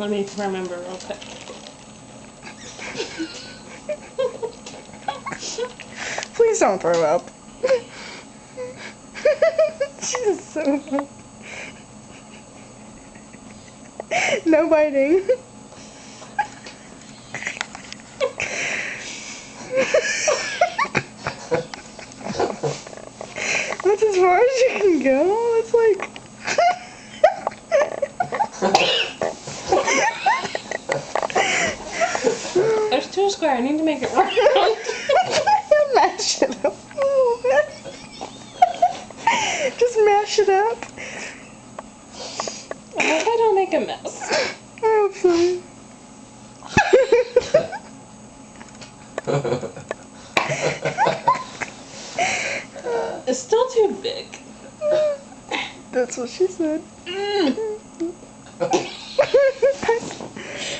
Let me remember real quick. Please don't throw up. She's so funny. No biting. That's as far as you can go. It's like. There's too square. I need to make it round. Mash it up. Just mash it up. I hope I don't make a mess. I hope so. It's still too big. That's what she said.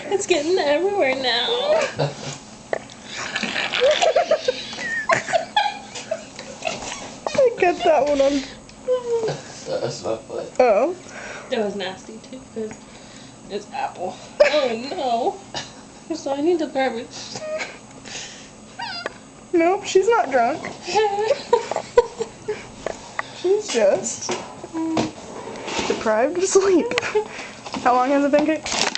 It's getting everywhere now. I got that one on. That's my foot. Oh. That was nasty too, because it's apple. Oh no. So I need the garbage. Nope, she's not drunk. She's just deprived of sleep. How long has it been cooked?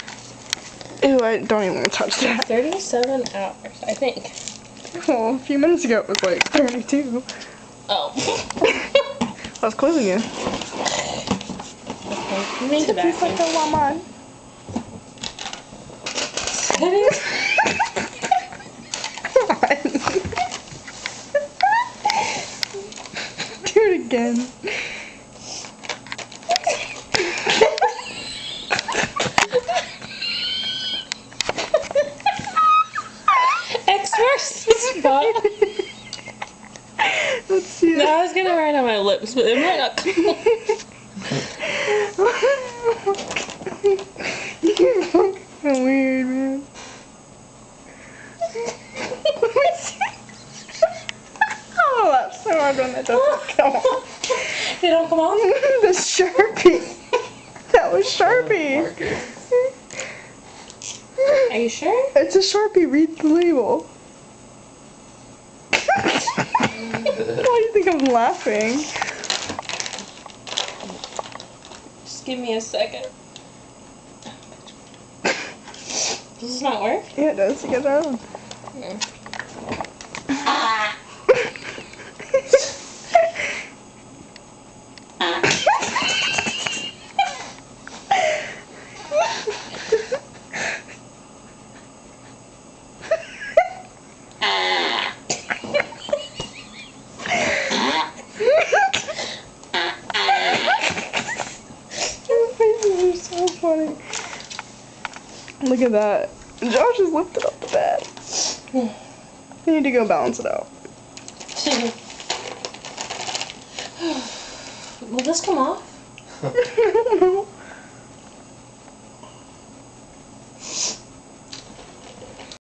Ew, I don't even want to touch that. 37 hours, I think. Well, a few minutes ago it was like 32. Oh. I was quizzing you. Okay, you need to Just like vacuum. a woman. Do it again. Spot. Let's see it. No, I was gonna write on my lips, but it might not come. You're fucking weird, man. Oh, that's so hard when that doesn't come on. They don't come on? The Sharpie. That was Sharpie. Marker. Are you sure? It's a Sharpie. Read the label. Why do you think I'm laughing? Just give me a second. Does this not work? Yeah, it does. You get that on. Your faces are so funny. Look at that. Josh has lifted up the bed. You need to go balance it out. Will this come off? I don't know.